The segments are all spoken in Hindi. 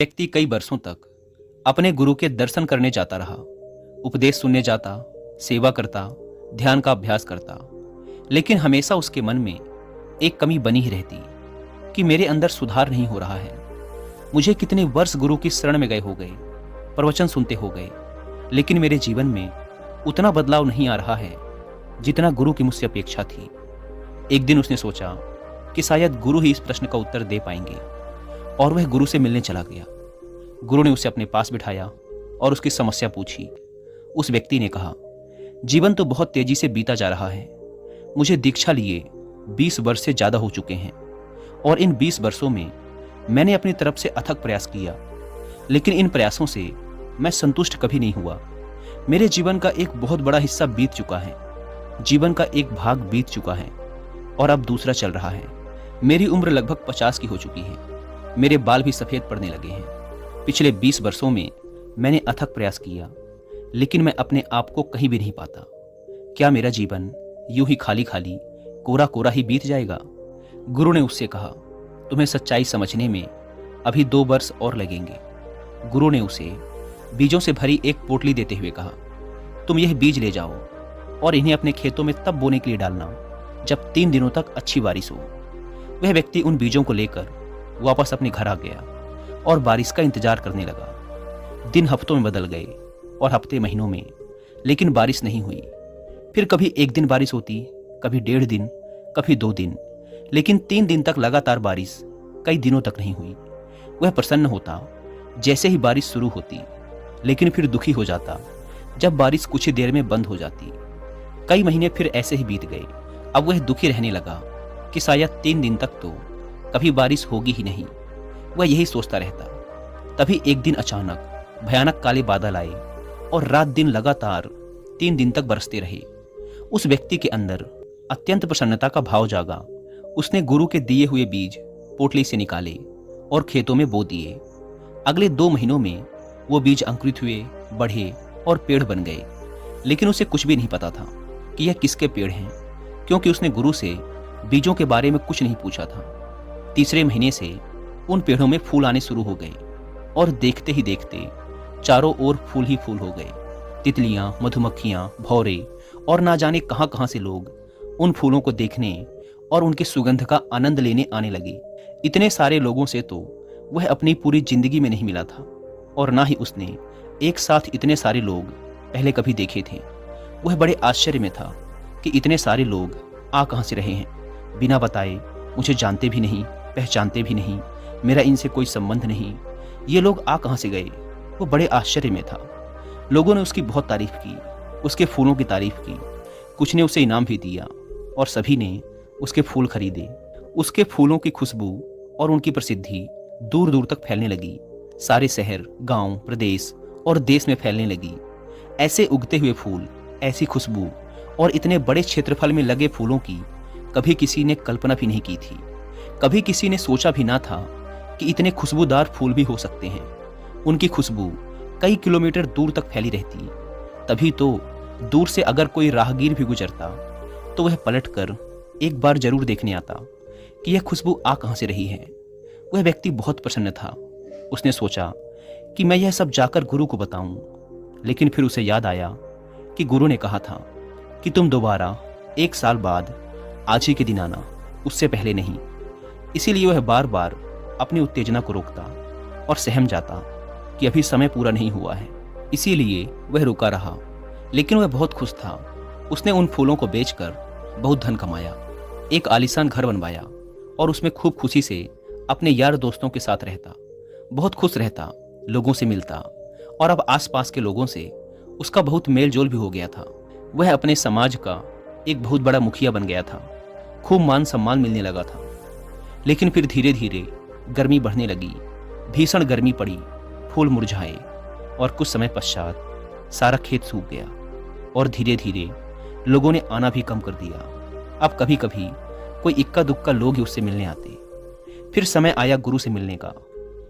व्यक्ति कई वर्षों तक अपने गुरु के दर्शन करने जाता रहा, उपदेश सुनने जाता, सेवा करता, ध्यान का अभ्यास करता, लेकिन हमेशा उसके मन में एक कमी बनी ही रहती कि मेरे अंदर सुधार नहीं हो रहा है। मुझे कितने वर्ष गुरु की शरण में गए हो गए, प्रवचन सुनते हो गए, लेकिन मेरे जीवन में उतना बदलाव नहीं आ रहा है जितना गुरु की मुझसे अपेक्षा थी। एक दिन उसने सोचा कि शायद गुरु ही इस प्रश्न का उत्तर दे पाएंगे और वह गुरु से मिलने चला गया। गुरु ने उसे अपने पास बिठाया और उसकी समस्या पूछी। उस व्यक्ति ने कहा, जीवन तो बहुत तेजी से बीता जा रहा है। मुझे दीक्षा लिए 20 वर्ष से ज़्यादा हो चुके हैं और इन 20 वर्षों में मैंने अपनी तरफ से अथक प्रयास किया, लेकिन इन प्रयासों से मैं संतुष्ट कभी नहीं हुआ। मेरे जीवन का एक बहुत बड़ा हिस्सा बीत चुका है, जीवन का एक भाग बीत चुका है और अब दूसरा चल रहा है। मेरी उम्र लगभग 50 की हो चुकी है, मेरे बाल भी सफ़ेद पड़ने लगे हैं। पिछले 20 वर्षों में मैंने अथक प्रयास किया, लेकिन मैं अपने आप को कहीं भी नहीं पाता। क्या मेरा जीवन यूं ही खाली खाली, कोरा कोरा ही बीत जाएगा? गुरु ने उससे कहा, तुम्हें सच्चाई समझने में अभी 2 वर्ष और लगेंगे। गुरु ने उसे बीजों से भरी एक पोटली देते हुए कहा, तुम यह बीज ले जाओ और इन्हें अपने खेतों में तब बोने के लिए डालना जब 3 दिनों तक अच्छी बारिश हो। वह व्यक्ति उन बीजों को लेकर वापस अपने घर आ गया और बारिश का इंतजार करने लगा। दिन हफ्तों में बदल गए और हफ्ते महीनों में, लेकिन बारिश नहीं हुई। फिर कभी 1 दिन बारिश होती, कभी 1.5 दिन, कभी 2 दिन, लेकिन 3 दिन तक लगातार बारिश कई दिनों तक नहीं हुई। वह प्रसन्न होता जैसे ही बारिश शुरू होती, लेकिन फिर दुखी हो जाता जब बारिश कुछ ही देर में बंद हो जाती। कई महीने फिर ऐसे ही बीत गए। अब वह दुखी रहने लगा कि शायद 3 दिन तक तो कभी बारिश होगी ही नहीं। वह यही सोचता रहता। तभी एक दिन अचानक भयानक काले बादल आए और रात दिन लगातार 3 दिन तक बरसते रहे। उस व्यक्ति के अंदर अत्यंत प्रसन्नता का भाव जागा। उसने गुरु के दिए हुए बीज पोटली से निकाले और खेतों में बो दिए। अगले 2 महीनों में वो बीज अंकुरित हुए, बढ़े और पेड़ बन गए। लेकिन उसे कुछ भी नहीं पता था कि यह किसके पेड़ हैं, क्योंकि उसने गुरु से बीजों के बारे में कुछ नहीं पूछा था। तीसरे महीने से उन पेड़ों में फूल आने शुरू हो गए और देखते ही देखते चारों ओर फूल ही फूल हो गए। तितलियां, मधुमक्खियां, भौरे और ना जाने कहां कहां से लोग उन फूलों को देखने और उनके सुगंध का आनंद लेने आने लगे। इतने सारे लोगों से तो वह अपनी पूरी जिंदगी में नहीं मिला था और ना ही उसने एक साथ इतने सारे लोग पहले कभी देखे थे। वह बड़े आश्चर्य में था कि इतने सारे लोग आ कहां से रहे हैं, बिना बताए, मुझे जानते भी नहीं, पहचानते भी नहीं, मेरा इनसे कोई संबंध नहीं, ये लोग आ कहां से गए? वो बड़े आश्चर्य में था। लोगों ने उसकी बहुत तारीफ की, उसके फूलों की तारीफ की, कुछ ने उसे इनाम भी दिया और सभी ने उसके फूल खरीदे। उसके फूलों की खुशबू और उनकी प्रसिद्धि दूर दूर तक फैलने लगी। सारे शहर, गांव, प्रदेश और देश में फैलने लगी। ऐसे उगते हुए फूल, ऐसी खुशबू और इतने बड़े क्षेत्रफल में लगे फूलों की कभी किसी ने कल्पना भी नहीं की थी। कभी किसी ने सोचा भी ना था कि इतने खुशबूदार फूल भी हो सकते हैं। उनकी खुशबू कई किलोमीटर दूर तक फैली रहती। तभी तो दूर से अगर कोई राहगीर भी गुजरता तो वह पलटकर एक बार जरूर देखने आता कि यह खुशबू आ कहां से रही है। वह व्यक्ति बहुत प्रसन्न था। उसने सोचा कि मैं यह सब जाकर गुरु को बताऊं, लेकिन फिर उसे याद आया कि गुरु ने कहा था कि तुम दोबारा 1 साल बाद आज ही के दिन आना, उससे पहले नहीं। इसीलिए वह बार बार अपनी उत्तेजना को रोकता और सहम जाता कि अभी समय पूरा नहीं हुआ है। इसीलिए वह रुका रहा, लेकिन वह बहुत खुश था। उसने उन फूलों को बेचकर बहुत धन कमाया, एक आलीशान घर बनवाया और उसमें खूब खुशी से अपने यार दोस्तों के साथ रहता। बहुत खुश रहता, लोगों से मिलता और अब आसपास के लोगों से उसका बहुत मेल जोल भी हो गया था। वह अपने समाज का एक बहुत बड़ा मुखिया बन गया था। खूब मान सम्मान मिलने लगा था। लेकिन फिर धीरे धीरे गर्मी बढ़ने लगी। भीषण गर्मी पड़ी, फूल मुरझाए और कुछ समय पश्चात सारा खेत सूख गया और धीरे धीरे लोगों ने आना भी कम कर दिया। अब कभी कभी कोई इक्का दुक्का लोग ही उससे मिलने आते। फिर समय आया गुरु से मिलने का।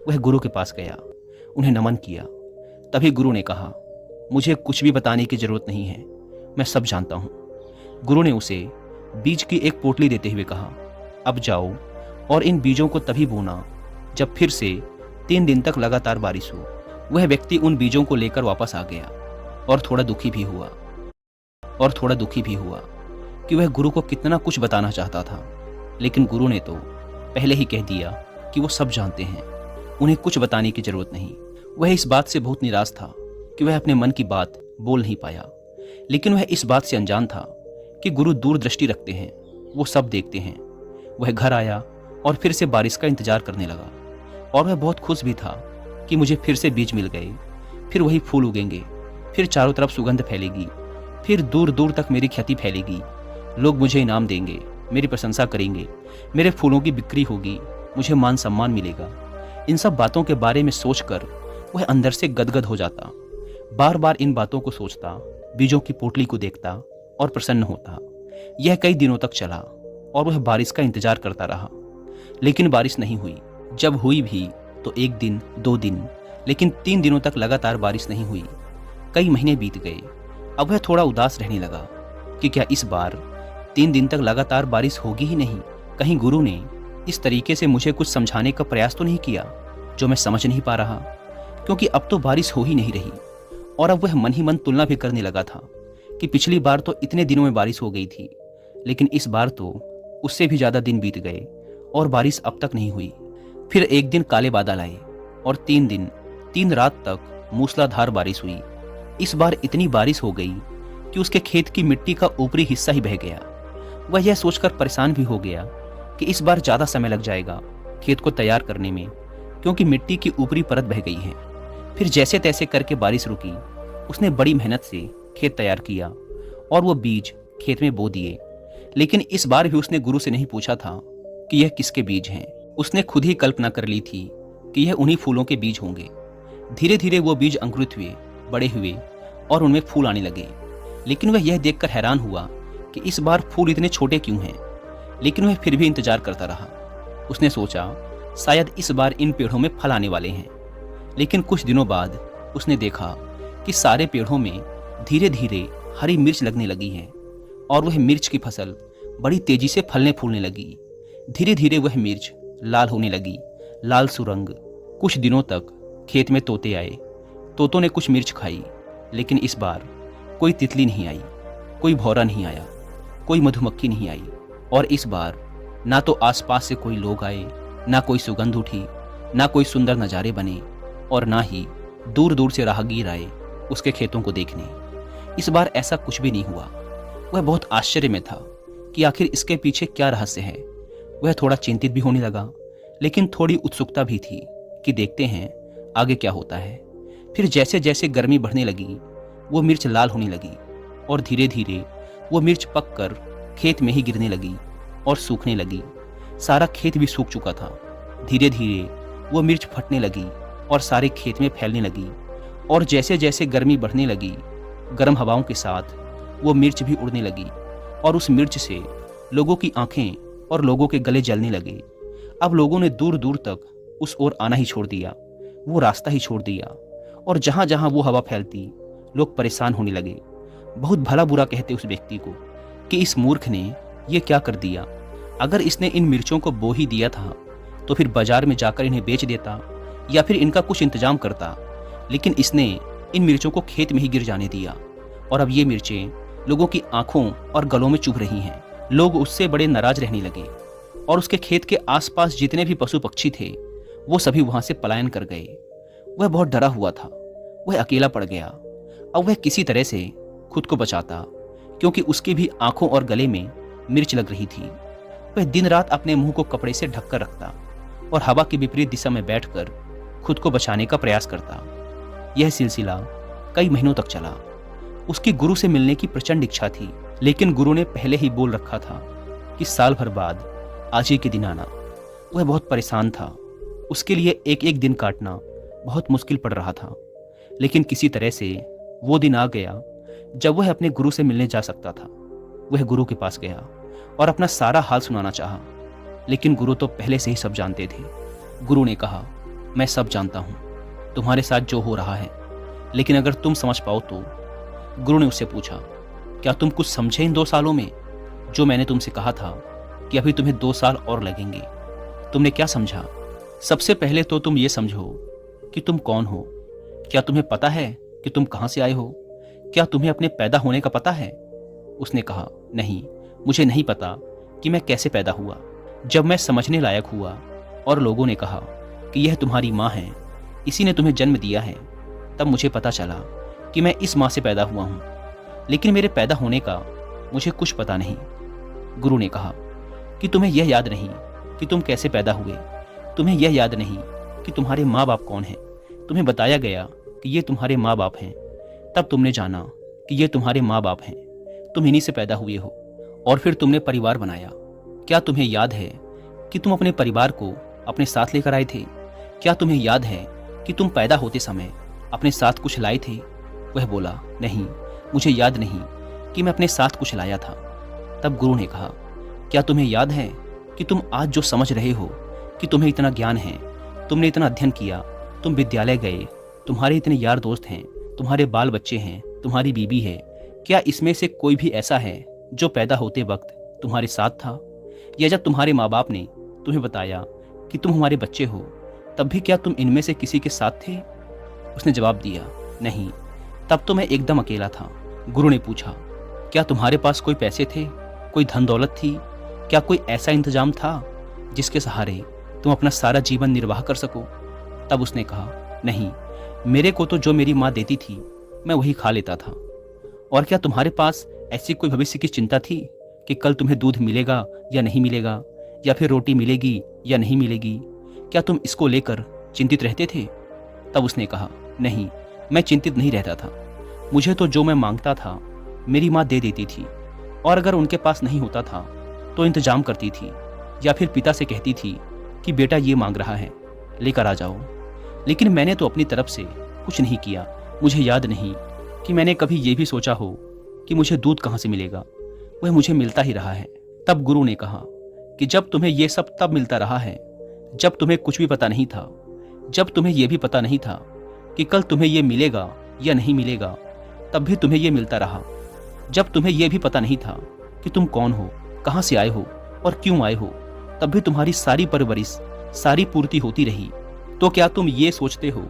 वह गुरु के पास गया, उन्हें नमन किया। तभी गुरु ने कहा, मुझे कुछ भी बताने की जरूरत नहीं है, मैं सब जानता हूं। गुरु ने उसे बीज की एक पोटली देते हुए कहा, अब जाओ और इन बीजों को तभी बोना जब फिर से 3 दिन तक लगातार बारिश हो। वह व्यक्ति उन बीजों को लेकर वापस आ गया और थोड़ा दुखी भी हुआ कि वह गुरु को कितना कुछ बताना चाहता था, लेकिन गुरु ने तो पहले ही कह दिया कि वो सब जानते हैं, उन्हें कुछ बताने की जरूरत नहीं। वह इस बात से बहुत निराश था कि वह अपने मन की बात बोल नहीं पाया, लेकिन वह इस बात से अनजान था कि गुरु दूरदृष्टि रखते हैं, वो सब देखते हैं। वह घर आया और फिर से बारिश का इंतजार करने लगा, और वह बहुत खुश भी था कि मुझे फिर से बीज मिल गए, फिर वही फूल उगेंगे, फिर चारों तरफ सुगंध फैलेगी, फिर दूर दूर तक मेरी ख्याति फैलेगी, लोग मुझे इनाम देंगे, मेरी प्रशंसा करेंगे, मेरे फूलों की बिक्री होगी, मुझे मान सम्मान मिलेगा। इन सब बातों के बारे में सोचकर वह अंदर से गदगद हो जाता, बार बार इन बातों को सोचता, बीजों की पोटली को देखता और प्रसन्न होता। यह कई दिनों तक चला और वह बारिश का इंतजार करता रहा, लेकिन बारिश नहीं हुई। जब हुई भी तो 1 दिन 2 दिन, लेकिन 3 दिनों तक लगातार बारिश नहीं हुई। कई महीने बीत गए। अब वह थोड़ा उदास रहने लगा कि क्या इस बार 3 दिन तक लगातार बारिश होगी ही नहीं। कहीं गुरु ने इस तरीके से मुझे कुछ समझाने का प्रयास तो नहीं किया जो मैं समझ नहीं पा रहा, क्योंकि अब तो बारिश हो ही नहीं रही। और अब वह मन ही मन तुलना भी करने लगा था कि पिछली बार तो इतने दिनों में बारिश हो गई थी, लेकिन इस बार तो उससे भी ज़्यादा दिन बीत गए और बारिश अब तक नहीं हुई। फिर एक दिन काले बादल आए और 3 दिन 3 रात तक मूसलाधार बारिश हुई। इस बार इतनी बारिश हो गई कि उसके खेत की मिट्टी का ऊपरी हिस्सा ही बह गया। वह यह सोचकर परेशान भी हो गया कि इस बार ज़्यादा समय लग जाएगा खेत को तैयार करने में, क्योंकि मिट्टी की ऊपरी परत बह गई है। फिर जैसे तैसे करके बारिश रुकी। उसने बड़ी मेहनत से खेत तैयार किया और वो बीज खेत में बो दिए, लेकिन इस बार भी उसने गुरु से नहीं पूछा था कि यह किसके बीज हैं। उसने खुद ही कल्पना कर ली थी कि यह उन्हीं फूलों के बीज होंगे। धीरे धीरे वो बीज अंकुरित हुए, बड़े हुए और उनमें फूल आने लगे। लेकिन वह यह देखकर हैरान हुआ कि इस बार फूल इतने छोटे क्यों हैं, लेकिन वह फिर भी इंतजार करता रहा। उसने सोचा शायद इस बार इन पेड़ों में फल आने वाले हैं। लेकिन कुछ दिनों बाद उसने देखा कि सारे पेड़ों में धीरे धीरे हरी मिर्च लगने लगी है और वह मिर्च की फसल बड़ी तेजी से फलने फूलने लगी। धीरे धीरे वह मिर्च लाल होने लगी, लाल सुरंग। कुछ दिनों तक खेत में तोते आए। तोतों ने कुछ मिर्च खाई, लेकिन इस बार कोई तितली नहीं आई, कोई भौरा नहीं आया, कोई मधुमक्खी नहीं आई। और इस बार ना तो आसपास से कोई लोग आए, ना कोई सुगंध उठी, ना कोई सुंदर नज़ारे बने, और ना ही दूर दूर से राहगीर आए उसके खेतों को देखने। इस बार ऐसा कुछ भी नहीं हुआ। वह बहुत आश्चर्य में था कि आखिर इसके पीछे क्या रहस्य है। वह थोड़ा चिंतित भी होने लगा, लेकिन थोड़ी उत्सुकता भी थी कि देखते हैं आगे क्या होता है। फिर जैसे जैसे गर्मी बढ़ने लगी, वो मिर्च लाल होने लगी और धीरे धीरे वो मिर्च पककर खेत में ही गिरने लगी और सूखने लगी। सारा खेत भी सूख चुका था। धीरे धीरे वो मिर्च फटने लगी और सारे खेत में फैलने लगी। और जैसे जैसे गर्मी बढ़ने लगी, गर्म हवाओं के साथ वो मिर्च भी उड़ने लगी और उस मिर्च से लोगों की आंखें और लोगों के गले जलने लगे। अब लोगों ने दूर दूर तक उस ओर आना ही छोड़ दिया, वो रास्ता ही छोड़ दिया, और जहां जहां वो हवा फैलती लोग परेशान होने लगे। बहुत भला बुरा कहते उस व्यक्ति को कि इस मूर्ख ने ये क्या कर दिया। अगर इसने इन मिर्चों को बो ही दिया था तो फिर बाजार में जाकर इन्हें बेच देता या फिर इनका कुछ इंतजाम करता, लेकिन इसने इन मिर्चों को खेत में ही गिर जाने दिया और अब ये मिर्चें लोगों की आंखों और गलों में चुभ रही हैं। लोग उससे बड़े नाराज रहने लगे और उसके खेत के आसपास जितने भी पशु पक्षी थे वो सभी वहां से पलायन कर गए। वह बहुत डरा हुआ था, वह अकेला पड़ गया। अब वह किसी तरह से खुद को बचाता, क्योंकि उसकी भी आंखों और गले में मिर्च लग रही थी। वह दिन रात अपने मुंह को कपड़े से ढककर रखता और हवा की विपरीत दिशा में बैठकर खुद को बचाने का प्रयास करता। यह सिलसिला कई महीनों तक चला। उसकी गुरु से मिलने की प्रचंड इच्छा थी, लेकिन गुरु ने पहले ही बोल रखा था कि साल भर बाद आज ही के दिन आना। वह बहुत परेशान था। उसके लिए एक एक दिन काटना बहुत मुश्किल पड़ रहा था, लेकिन किसी तरह से वो दिन आ गया जब वह अपने गुरु से मिलने जा सकता था। वह गुरु के पास गया और अपना सारा हाल सुनाना चाहा, लेकिन गुरु तो पहले से ही सब जानते थे। गुरु ने कहा, मैं सब जानता हूँ, तुम्हारे साथ जो हो रहा है, लेकिन अगर तुम समझ पाओ तो। गुरु ने उससे पूछा, क्या तुम कुछ समझे इन 2 सालों में जो मैंने तुमसे कहा था कि अभी तुम्हें 2 साल और लगेंगे? तुमने क्या समझा? सबसे पहले तो तुम ये समझो कि तुम कौन हो। क्या तुम्हें पता है कि तुम कहाँ से आए हो? क्या तुम्हें अपने पैदा होने का पता है? उसने कहा, नहीं, मुझे नहीं पता कि मैं कैसे पैदा हुआ। जब मैं समझने लायक हुआ और लोगों ने कहा कि यह तुम्हारी माँ है, इसी ने तुम्हें जन्म दिया है, तब मुझे पता चला कि मैं इस माँ से पैदा हुआ हूँ। लेकिन मेरे पैदा होने का मुझे कुछ पता नहीं। गुरु ने कहा कि तुम्हें यह याद नहीं कि तुम कैसे पैदा हुए, तुम्हें यह याद नहीं कि तुम्हारे माँ बाप कौन हैं। तुम्हें बताया गया कि ये तुम्हारे माँ बाप हैं, तब तुमने जाना कि ये तुम्हारे माँ बाप हैं, तुम इन्हीं से पैदा हुए हो, और फिर तुमने परिवार बनाया। क्या तुम्हें याद है कि तुम अपने परिवार को अपने साथ लेकर आए थे? क्या तुम्हें याद है कि तुम पैदा होते समय अपने साथ कुछ लाए थे? वह बोला, नहीं, मुझे याद नहीं कि मैं अपने साथ कुछ लाया था। तब गुरु ने कहा, क्या तुम्हें याद है कि तुम आज जो समझ रहे हो कि तुम्हें इतना ज्ञान है, तुमने इतना अध्ययन किया, तुम विद्यालय गए, तुम्हारे इतने यार दोस्त हैं, तुम्हारे बाल बच्चे हैं, तुम्हारी बीबी है, क्या इसमें से कोई भी ऐसा है जो पैदा होते वक्त तुम्हारे साथ था? या जब तुम्हारे माँ बाप ने तुम्हें बताया कि तुम हमारे बच्चे हो, तब भी क्या तुम इनमें से किसी के साथ थे? उसने जवाब दिया, नहीं, तब तो मैं एकदम अकेला था। गुरु ने पूछा, क्या तुम्हारे पास कोई पैसे थे, कोई धन दौलत थी? क्या कोई ऐसा इंतजाम था जिसके सहारे तुम अपना सारा जीवन निर्वाह कर सको? तब उसने कहा, नहीं, मेरे को तो जो मेरी माँ देती थी मैं वही खा लेता था। और क्या तुम्हारे पास ऐसी कोई भविष्य की चिंता थी कि कल तुम्हें दूध मिलेगा या नहीं मिलेगा, या फिर रोटी मिलेगी या नहीं मिलेगी? क्या तुम इसको लेकर चिंतित रहते थे? तब उसने कहा, नहीं, मैं चिंतित नहीं रहता था। मुझे तो जो मैं मांगता था मेरी माँ दे देती थी, और अगर उनके पास नहीं होता था तो इंतजाम करती थी, या फिर पिता से कहती थी कि बेटा ये मांग रहा है, लेकर आ जाओ। लेकिन मैंने तो अपनी तरफ से कुछ नहीं किया। मुझे याद नहीं कि मैंने कभी ये भी सोचा हो कि मुझे दूध कहाँ से मिलेगा, वह मुझे मिलता ही रहा है। तब गुरु ने कहा कि जब तुम्हें ये सब तब मिलता रहा है जब तुम्हें कुछ भी पता नहीं था, जब तुम्हें यह भी पता नहीं था कि कल तुम्हें ये मिलेगा या नहीं मिलेगा, तब भी तुम्हें ये मिलता रहा। जब तुम्हें यह भी पता नहीं था कि तुम कौन हो, कहाँ से आए हो और क्यों आए हो, तब भी तुम्हारी सारी परवरिश, सारी पूर्ति होती रही। तो क्या तुम ये सोचते हो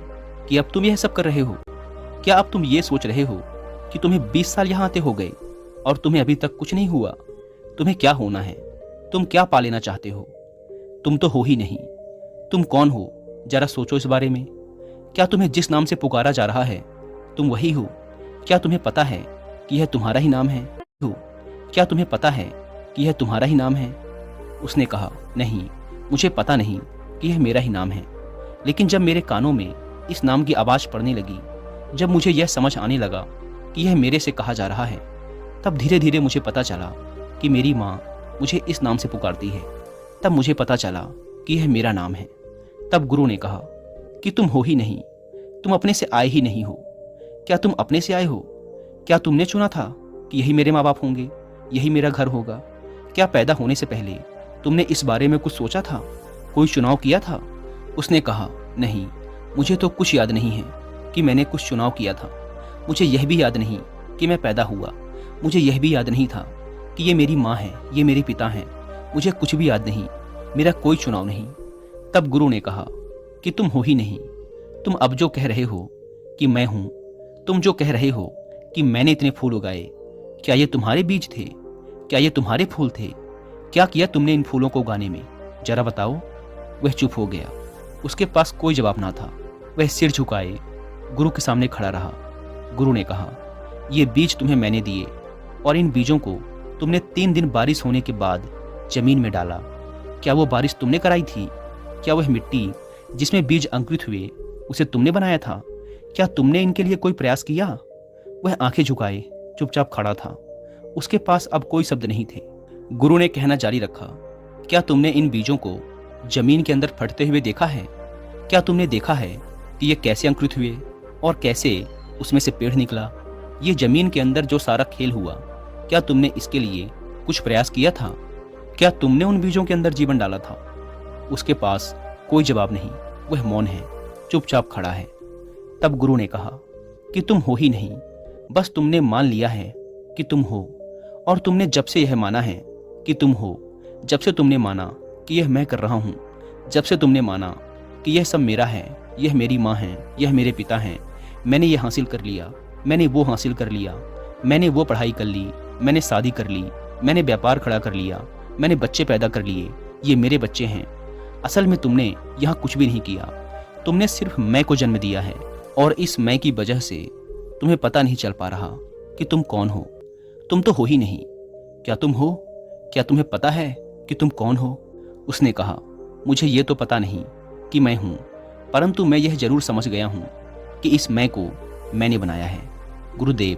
कि अब तुम यह सब कर रहे हो? क्या अब तुम ये सोच रहे हो कि तुम्हें 20 साल यहाँ आते हो गए और तुम्हें अभी तक कुछ नहीं हुआ? तुम्हें क्या होना है? तुम क्या पा लेना चाहते हो? तुम तो हो ही नहीं। तुम कौन हो, जरा सोचो इस बारे में। क्या तुम्हें जिस नाम से पुकारा जा रहा है तुम वही हो? क्या तुम्हें पता है कि यह तुम्हारा ही नाम है? क्या तुम्हें पता है कि यह तुम्हारा ही नाम है? उसने कहा, नहीं, मुझे पता नहीं कि यह मेरा ही नाम है। लेकिन जब मेरे कानों में इस नाम की आवाज़ पड़ने लगी, जब मुझे यह समझ आने लगा कि यह मेरे से कहा जा रहा है, तब धीरे धीरे मुझे पता चला कि मेरी माँ मुझे इस नाम से पुकारती है। तब मुझे पता चला कि यह मेरा नाम है। तब गुरु ने कहा कि तुम हो ही नहीं, तुम अपने से आए ही नहीं हो। क्या तुम अपने से आए हो? क्या तुमने चुना था कि यही मेरे माँ बाप होंगे, यही मेरा घर होगा? क्या पैदा होने से पहले तुमने इस बारे में कुछ सोचा था, कोई चुनाव किया था? उसने कहा, नहीं, मुझे तो कुछ याद नहीं है कि मैंने कुछ चुनाव किया था। मुझे यह भी याद नहीं कि मैं पैदा हुआ। मुझे यह भी याद नहीं था कि ये मेरी माँ है, ये मेरे पिता हैं। मुझे कुछ भी याद नहीं, मेरा कोई चुनाव नहीं। तब गुरु ने कहा कि तुम हो ही नहीं। तुम अब जो कह रहे हो कि मैं हूँ, तुम जो कह रहे हो कि मैंने इतने फूल उगाए, क्या ये तुम्हारे बीज थे? क्या ये तुम्हारे फूल थे? क्या किया तुमने इन फूलों को उगाने में? जरा बताओ। वह चुप हो गया। उसके पास कोई जवाब ना था। वह सिर झुकाए गुरु के सामने खड़ा रहा। गुरु ने कहा, ये बीज तुम्हें मैंने दिए, और इन बीजों को तुमने 3 दिन बारिश होने के बाद जमीन में डाला। क्या वो बारिश तुमने कराई थी? क्या वह मिट्टी जिसमें बीज अंकुरित हुए उसे तुमने बनाया था? क्या तुमने इनके लिए कोई प्रयास किया? वह आंखें झुकाए चुपचाप खड़ा था। उसके पास अब कोई शब्द नहीं थे। गुरु ने कहना जारी रखा, क्या तुमने इन बीजों को जमीन के अंदर फटते हुए देखा है? क्या तुमने देखा है कि ये कैसे अंकुरित हुए और कैसे उसमें से पेड़ निकला? ये जमीन के अंदर जो सारा खेल हुआ, क्या तुमने इसके लिए कुछ प्रयास किया था? क्या तुमने उन बीजों के अंदर जीवन डाला था? उसके पास कोई जवाब नहीं। वह मौन है, चुपचाप खड़ा है। तब गुरु ने कहा कि तुम हो ही नहीं, बस तुमने मान लिया है कि तुम हो, और तुमने जब से यह माना है कि तुम हो, जब से तुमने माना कि यह मैं कर रहा हूँ, जब से तुमने माना कि यह सब मेरा है, यह मेरी माँ है, यह मेरे पिता हैं, मैंने ये हासिल कर लिया, मैंने वो हासिल कर लिया, मैंने वो पढ़ाई कर ली, मैंने शादी कर ली, मैंने व्यापार खड़ा कर लिया, मैंने बच्चे पैदा कर लिए, ये मेरे बच्चे हैं। असल में तुमने यहाँ कुछ भी नहीं किया, तुमने सिर्फ मैं को जन्म दिया है और इस मैं की वजह से तुम्हें पता नहीं चल पा रहा कि तुम कौन हो। तुम तो हो ही नहीं। क्या तुम हो? क्या तुम्हें पता है कि तुम कौन हो? उसने कहा, मुझे ये तो पता नहीं कि मैं हूँ, परंतु मैं यह जरूर समझ गया हूँ कि इस मैं को मैंने बनाया है। गुरुदेव,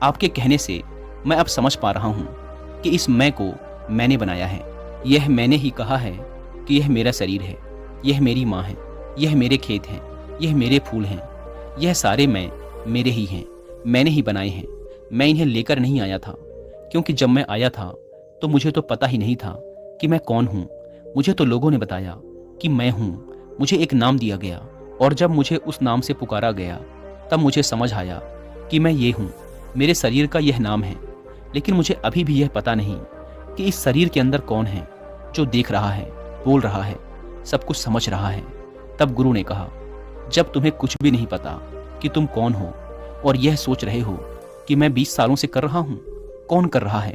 आपके कहने से मैं अब समझ पा रहा हूँ कि इस मैं को मैंने बनाया है। यह मैंने ही कहा है कि यह मेरा शरीर है, यह मेरी माँ है, यह मेरे खेत हैं, यह मेरे फूल हैं, यह सारे मैं मेरे ही हैं, मैंने ही बनाए हैं। मैं इन्हें लेकर नहीं आया था, क्योंकि जब मैं आया था तो मुझे तो पता ही नहीं था कि मैं कौन हूँ। मुझे तो लोगों ने बताया कि मैं हूँ, मुझे एक नाम दिया गया और जब मुझे उस नाम से पुकारा गया तब मुझे समझ आया कि मैं ये हूँ, मेरे शरीर का यह नाम है। लेकिन मुझे अभी भी यह पता नहीं कि इस शरीर के अंदर कौन है जो देख रहा है, बोल रहा है, सब कुछ समझ रहा है। तब गुरु ने कहा, जब तुम्हें कुछ भी नहीं पता कि तुम कौन हो और यह सोच रहे हो कि मैं 20 सालों से कर रहा हूँ, कौन कर रहा है?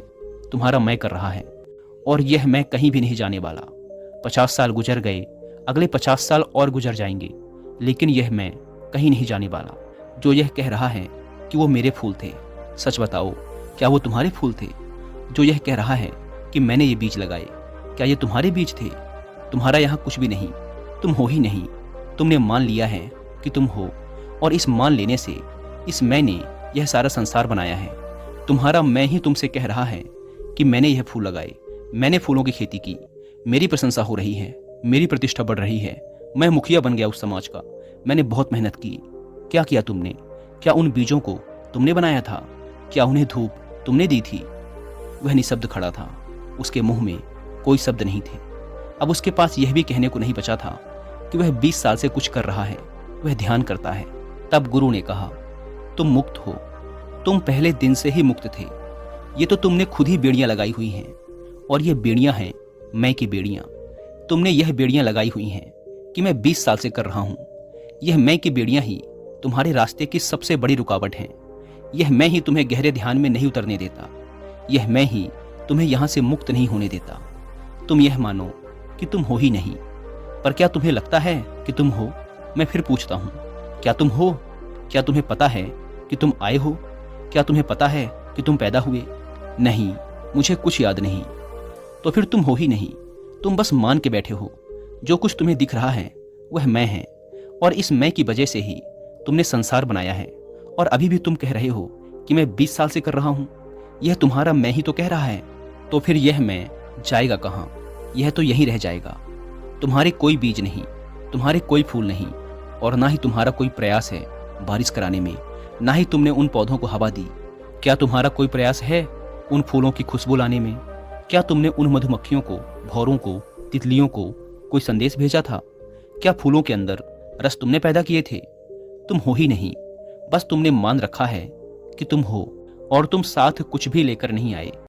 तुम्हारा मैं कर रहा है और यह मैं कहीं भी नहीं जाने वाला। 50 साल गुजर गए, अगले 50 साल और गुजर जाएंगे, लेकिन यह मैं कहीं नहीं जाने वाला। जो यह कह रहा है कि वो मेरे फूल थे, सच बताओ, क्या वो तुम्हारे फूल थे? जो यह कह रहा है कि मैंने ये बीज लगाए, क्या ये तुम्हारे बीज थे? तुम्हारा यहाँ कुछ भी नहीं, तुम हो ही नहीं। तुमने मान लिया है कि तुम हो और इस मान लेने से इस मैंने यह सारा संसार बनाया है। तुम्हारा मैं ही तुमसे कह रहा है कि मैंने यह फूल लगाए, मैंने फूलों की खेती की, मेरी प्रशंसा हो रही है, मेरी प्रतिष्ठा बढ़ रही है, मैं मुखिया बन गया उस समाज का, मैंने बहुत मेहनत की। क्या किया तुमने? क्या उन बीजों को तुमने बनाया था? क्या उन्हें धूप तुमने दी थी? वह निशब्द खड़ा था, उसके मुंह में कोई शब्द नहीं थे। अब उसके पास यह भी कहने को नहीं बचा था कि वह 20 साल से कुछ कर रहा है, वह ध्यान करता है। तब गुरु ने कहा, तुम मुक्त हो, तुम पहले दिन से ही मुक्त थे। ये तो तुमने खुद ही बेड़ियां लगाई हुई हैं और ये बेड़ियां हैं मैं की बेड़ियां। तुमने यह बेड़ियां लगाई हुई हैं कि मैं 20 साल से कर रहा हूं। यह मैं की बेड़ियां ही तुम्हारे रास्ते की सबसे बड़ी रुकावट हैं। यह मैं ही तुम्हें गहरे ध्यान में नहीं उतरने देता। यह मैं ही तुम्हें यहां से मुक्त नहीं होने देता। तुम यह मानो कि तुम हो ही नहीं, पर क्या तुम्हें लगता है कि तुम हो? मैं फिर पूछता हूं, क्या तुम हो? क्या तुम्हें पता है कि तुम आए हो? क्या तुम्हें पता है कि तुम पैदा हुए? नहीं, मुझे कुछ याद नहीं। तो फिर तुम हो ही नहीं, तुम बस मान के बैठे हो। जो कुछ तुम्हें दिख रहा है वह मैं है और इस मैं की वजह से ही तुमने संसार बनाया है। और अभी भी तुम कह रहे हो कि मैं 20 साल से कर रहा हूं। यह तुम्हारा मैं ही तो कह रहा है। तो फिर यह मैं जाएगा कहां? यह तो यहीं रह जाएगा। तुम्हारे कोई बीज नहीं, तुम्हारे कोई फूल नहीं और ना ही तुम्हारा कोई प्रयास है बारिश कराने में, ना ही तुमने उन पौधों को हवा दी। क्या तुम्हारा कोई प्रयास है उन फूलों की खुशबू लाने में? क्या तुमने उन मधुमक्खियों को, भौरों को, तितलियों को कोई संदेश भेजा था? क्या फूलों के अंदर रस तुमने पैदा किए थे? तुम हो ही नहीं, बस तुमने मान रखा है कि तुम हो और तुम साथ कुछ भी लेकर नहीं आए।